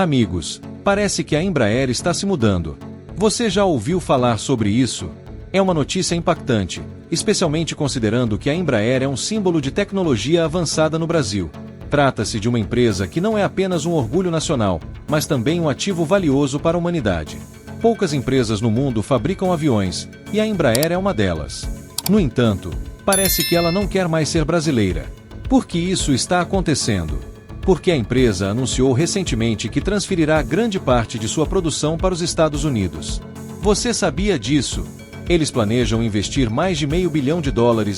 Amigos, parece que a Embraer está se mudando. Você já ouviu falar sobre isso? É uma notícia impactante, especialmente considerando que a Embraer é um símbolo de tecnologia avançada no Brasil. Trata-se de uma empresa que não é apenas um orgulho nacional, mas também um ativo valioso para a humanidade. Poucas empresas no mundo fabricam aviões, e a Embraer é uma delas. No entanto, parece que ela não quer mais ser brasileira. Por que isso está acontecendo? Porque a empresa anunciou recentemente que transferirá grande parte de sua produção para os Estados Unidos. Você sabia disso? Eles planejam investir mais de $500 milhão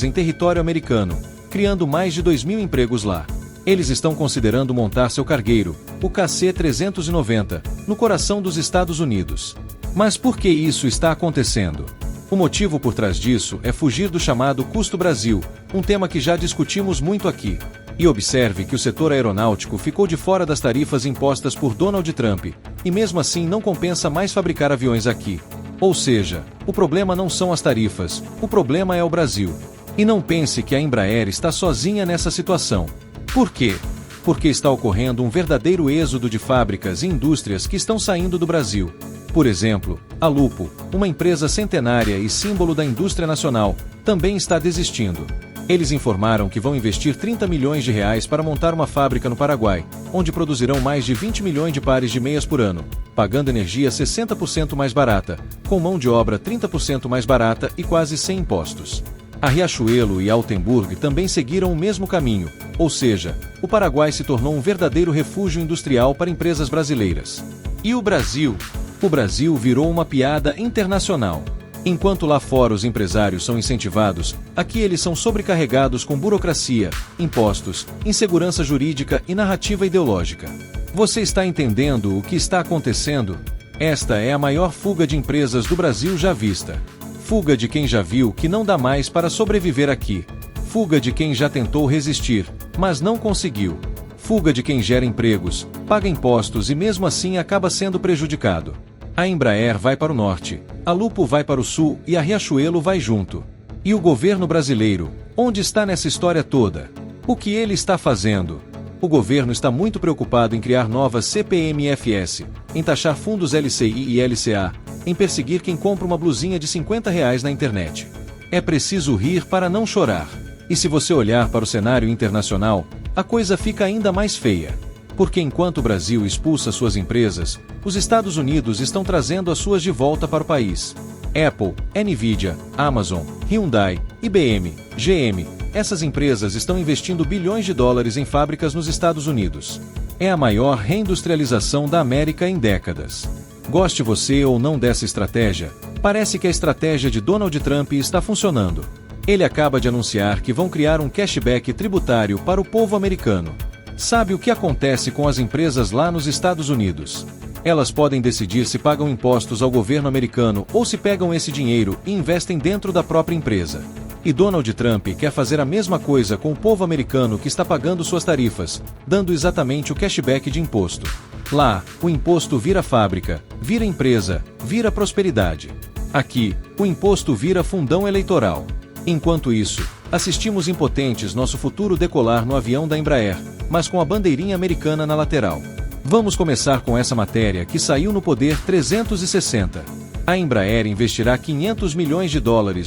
em território americano, criando mais de 2.000 empregos lá. Eles estão considerando montar seu cargueiro, o KC-390, no coração dos Estados Unidos. Mas por que isso está acontecendo? O motivo por trás disso é fugir do chamado Custo Brasil, um tema que já discutimos muito aqui. E observe que o setor aeronáutico ficou de fora das tarifas impostas por Donald Trump, e mesmo assim não compensa mais fabricar aviões aqui. Ou seja, o problema não são as tarifas, o problema é o Brasil. E não pense que a Embraer está sozinha nessa situação. Por quê? Porque está ocorrendo um verdadeiro êxodo de fábricas e indústrias que estão saindo do Brasil. Por exemplo, a Lupo, uma empresa centenária e símbolo da indústria nacional, também está desistindo. Eles informaram que vão investir R$30 milhões para montar uma fábrica no Paraguai, onde produzirão mais de 20 milhões de pares de meias por ano, pagando energia 60% mais barata, com mão de obra 30% mais barata e quase sem impostos. A Riachuelo e Altenburg também seguiram o mesmo caminho, ou seja, o Paraguai se tornou um verdadeiro refúgio industrial para empresas brasileiras. E o Brasil? O Brasil virou uma piada internacional. Enquanto lá fora os empresários são incentivados, aqui eles são sobrecarregados com burocracia, impostos, insegurança jurídica e narrativa ideológica. Você está entendendo o que está acontecendo? Esta é a maior fuga de empresas do Brasil já vista. Fuga de quem já viu que não dá mais para sobreviver aqui. Fuga de quem já tentou resistir, mas não conseguiu. Fuga de quem gera empregos, paga impostos e mesmo assim acaba sendo prejudicado. A Embraer vai para o norte, a Lupo vai para o sul e a Riachuelo vai junto. E o governo brasileiro, onde está nessa história toda? O que ele está fazendo? O governo está muito preocupado em criar novas CPMFs, em taxar fundos LCI e LCA, em perseguir quem compra uma blusinha de R$50 na internet. É preciso rir para não chorar. E se você olhar para o cenário internacional, a coisa fica ainda mais feia. Porque enquanto o Brasil expulsa suas empresas, os Estados Unidos estão trazendo as suas de volta para o país. Apple, Nvidia, Amazon, Hyundai, IBM, GM, essas empresas estão investindo bilhões de dólares em fábricas nos Estados Unidos. É a maior reindustrialização da América em décadas. Goste você ou não dessa estratégia, parece que a estratégia de Donald Trump está funcionando. Ele acaba de anunciar que vão criar um cashback tributário para o povo americano. Sabe o que acontece com as empresas lá nos Estados Unidos? Elas podem decidir se pagam impostos ao governo americano ou se pegam esse dinheiro e investem dentro da própria empresa. E Donald Trump quer fazer a mesma coisa com o povo americano que está pagando suas tarifas, dando exatamente o cashback de imposto. Lá, o imposto vira fábrica, vira empresa, vira prosperidade. Aqui, o imposto vira fundão eleitoral. Enquanto isso, assistimos impotentes nosso futuro decolar no avião da Embraer, mas com a bandeirinha americana na lateral. Vamos começar com essa matéria que saiu no Poder 360. A Embraer investirá $500 milhões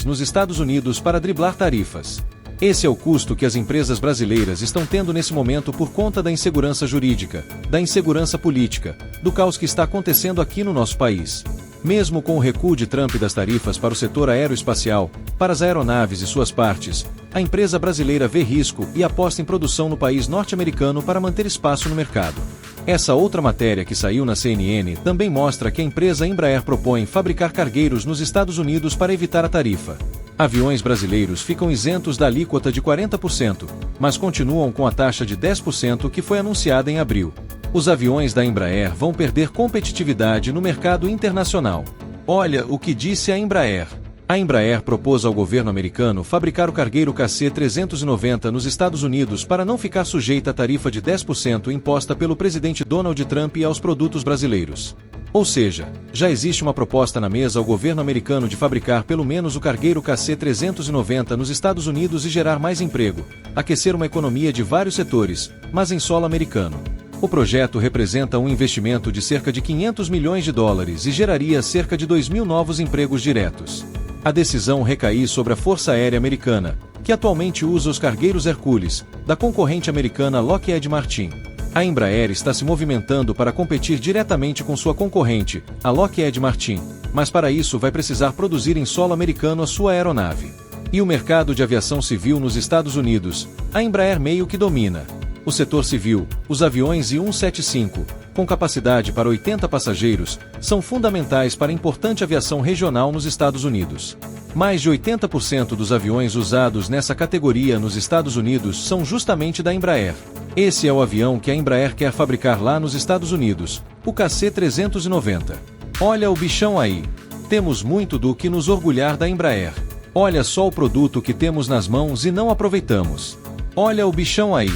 nos Estados Unidos para driblar tarifas. Esse é o custo que as empresas brasileiras estão tendo nesse momento por conta da insegurança jurídica, da insegurança política, do caos que está acontecendo aqui no nosso país. Mesmo com o recuo de Trump das tarifas para o setor aeroespacial, para as aeronaves e suas partes, a empresa brasileira vê risco e aposta em produção no país norte-americano para manter espaço no mercado. Essa outra matéria que saiu na CNN também mostra que a empresa Embraer propõe fabricar cargueiros nos Estados Unidos para evitar a tarifa. Aviões brasileiros ficam isentos da alíquota de 40%, mas continuam com a taxa de 10% que foi anunciada em abril. Os aviões da Embraer vão perder competitividade no mercado internacional. Olha o que disse a Embraer. A Embraer propôs ao governo americano fabricar o cargueiro KC-390 nos Estados Unidos para não ficar sujeita à tarifa de 10% imposta pelo presidente Donald Trump aos produtos brasileiros. Ou seja, já existe uma proposta na mesa ao governo americano de fabricar pelo menos o cargueiro KC-390 nos Estados Unidos e gerar mais emprego, aquecer uma economia de vários setores, mas em solo americano. O projeto representa um investimento de cerca de 500 milhões de dólares e geraria cerca de 2.000 novos empregos diretos. A decisão recai sobre a Força Aérea Americana, que atualmente usa os cargueiros Hercules, da concorrente americana Lockheed Martin. A Embraer está se movimentando para competir diretamente com sua concorrente, a Lockheed Martin, mas para isso vai precisar produzir em solo americano a sua aeronave. E o mercado de aviação civil nos Estados Unidos, a Embraer meio que domina. O setor civil, os aviões I-175, com capacidade para 80 passageiros, são fundamentais para a importante aviação regional nos Estados Unidos. Mais de 80% dos aviões usados nessa categoria nos Estados Unidos são justamente da Embraer. Esse é o avião que a Embraer quer fabricar lá nos Estados Unidos, o KC-390. Olha o bichão aí. Temos muito do que nos orgulhar da Embraer. Olha só o produto que temos nas mãos e não aproveitamos. Olha o bichão aí.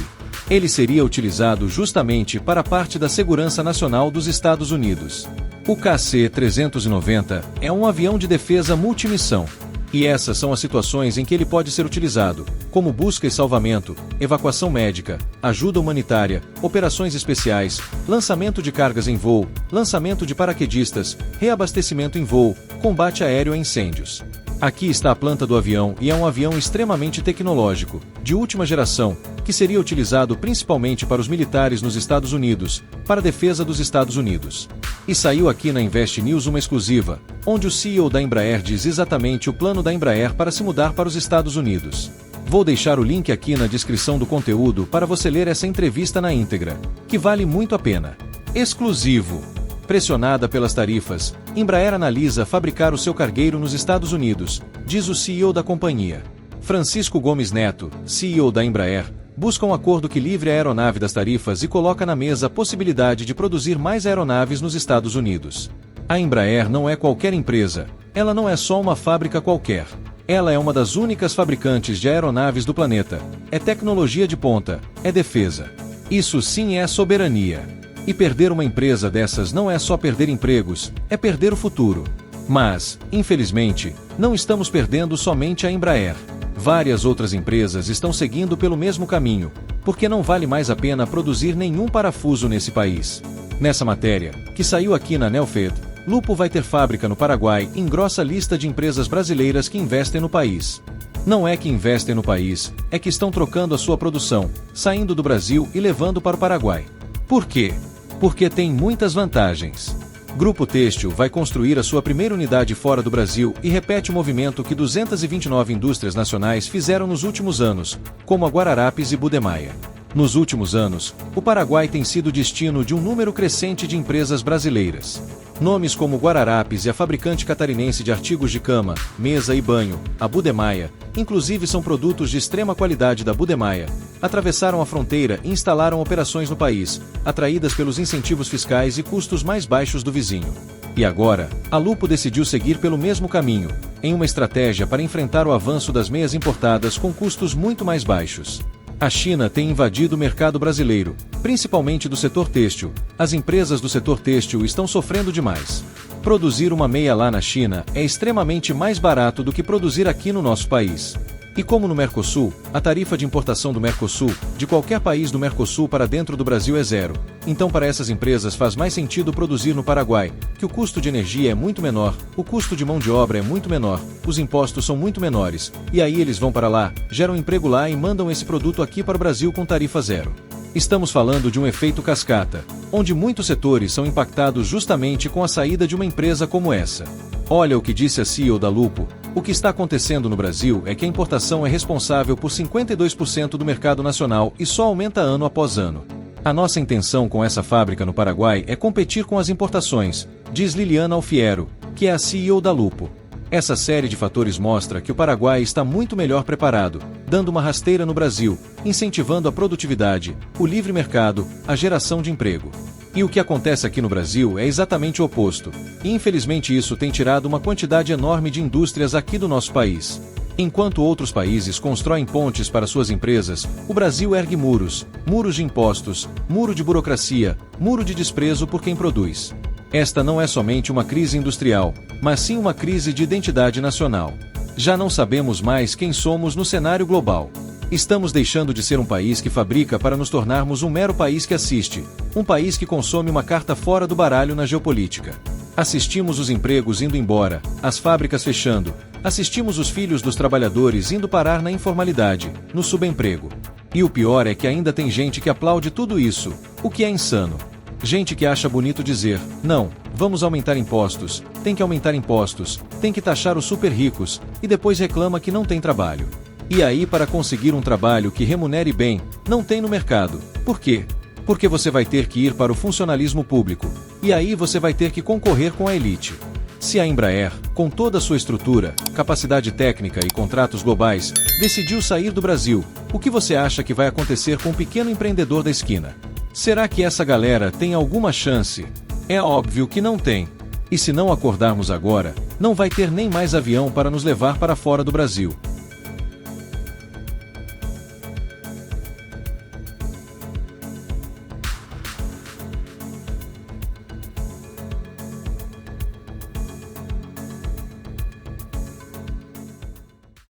Ele seria utilizado justamente para a parte da segurança nacional dos Estados Unidos. O KC-390 é um avião de defesa multimissão. E essas são as situações em que ele pode ser utilizado, como busca e salvamento, evacuação médica, ajuda humanitária, operações especiais, lançamento de cargas em voo, lançamento de paraquedistas, reabastecimento em voo, combate aéreo a incêndios. Aqui está a planta do avião e é um avião extremamente tecnológico, de última geração, que seria utilizado principalmente para os militares nos Estados Unidos, para a defesa dos Estados Unidos. E saiu aqui na Invest News uma exclusiva, onde o CEO da Embraer diz exatamente o plano da Embraer para se mudar para os Estados Unidos. Vou deixar o link aqui na descrição do conteúdo para você ler essa entrevista na íntegra, que vale muito a pena. Exclusivo. Pressionada pelas tarifas, Embraer analisa fabricar o seu cargueiro nos Estados Unidos, diz o CEO da companhia. Francisco Gomes Neto, CEO da Embraer, busca um acordo que livre a aeronave das tarifas e coloca na mesa a possibilidade de produzir mais aeronaves nos Estados Unidos. A Embraer não é qualquer empresa, ela não é só uma fábrica qualquer. Ela é uma das únicas fabricantes de aeronaves do planeta, é tecnologia de ponta, é defesa. Isso sim é soberania. E perder uma empresa dessas não é só perder empregos, é perder o futuro. Mas, infelizmente, não estamos perdendo somente a Embraer. Várias outras empresas estão seguindo pelo mesmo caminho, porque não vale mais a pena produzir nenhum parafuso nesse país. Nessa matéria, que saiu aqui na Nelfed, Lupo vai ter fábrica no Paraguai e engrossa a lista de empresas brasileiras que investem no país. Não é que investem no país, é que estão trocando a sua produção, saindo do Brasil e levando para o Paraguai. Por quê? Porque tem muitas vantagens. Grupo Têxtil vai construir a sua primeira unidade fora do Brasil e repete o movimento que 229 indústrias nacionais fizeram nos últimos anos, como a Guararapes e Budemaia. Nos últimos anos, o Paraguai tem sido destino de um número crescente de empresas brasileiras. Nomes como Guararapes e a fabricante catarinense de artigos de cama, mesa e banho, a Budemaia, inclusive são produtos de extrema qualidade da Budemaia, atravessaram a fronteira e instalaram operações no país, atraídas pelos incentivos fiscais e custos mais baixos do vizinho. E agora, a Lupo decidiu seguir pelo mesmo caminho, em uma estratégia para enfrentar o avanço das meias importadas com custos muito mais baixos. A China tem invadido o mercado brasileiro, principalmente do setor têxtil. As empresas do setor têxtil estão sofrendo demais. Produzir uma meia lá na China é extremamente mais barato do que produzir aqui no nosso país. E como no Mercosul, a tarifa de importação do Mercosul, de qualquer país do Mercosul para dentro do Brasil é zero, então para essas empresas faz mais sentido produzir no Paraguai, que o custo de energia é muito menor, o custo de mão de obra é muito menor, os impostos são muito menores, e aí eles vão para lá, geram emprego lá e mandam esse produto aqui para o Brasil com tarifa zero. Estamos falando de um efeito cascata, onde muitos setores são impactados justamente com a saída de uma empresa como essa. Olha o que disse a CEO da Lupo. O que está acontecendo no Brasil é que a importação é responsável por 52% do mercado nacional e só aumenta ano após ano. A nossa intenção com essa fábrica no Paraguai é competir com as importações, diz Liliana Alfiero, que é a CEO da Lupo. Essa série de fatores mostra que o Paraguai está muito melhor preparado, dando uma rasteira no Brasil, incentivando a produtividade, o livre mercado, a geração de emprego. E o que acontece aqui no Brasil é exatamente o oposto, e infelizmente isso tem tirado uma quantidade enorme de indústrias aqui do nosso país. Enquanto outros países constroem pontes para suas empresas, o Brasil ergue muros, muros de impostos, muro de burocracia, muro de desprezo por quem produz. Esta não é somente uma crise industrial, mas sim uma crise de identidade nacional. Já não sabemos mais quem somos no cenário global. Estamos deixando de ser um país que fabrica para nos tornarmos um mero país que assiste, um país que consome uma carta fora do baralho na geopolítica. Assistimos os empregos indo embora, as fábricas fechando, assistimos os filhos dos trabalhadores indo parar na informalidade, no subemprego. E o pior é que ainda tem gente que aplaude tudo isso, o que é insano. Gente que acha bonito dizer, não, vamos aumentar impostos, tem que aumentar impostos, tem que taxar os super ricos, e depois reclama que não tem trabalho. E aí, para conseguir um trabalho que remunere bem, não tem no mercado. Por quê? Porque você vai ter que ir para o funcionalismo público, e aí você vai ter que concorrer com a elite. Se a Embraer, com toda a sua estrutura, capacidade técnica e contratos globais, decidiu sair do Brasil, o que você acha que vai acontecer com o pequeno empreendedor da esquina? Será que essa galera tem alguma chance? É óbvio que não tem. E se não acordarmos agora, não vai ter nem mais avião para nos levar para fora do Brasil.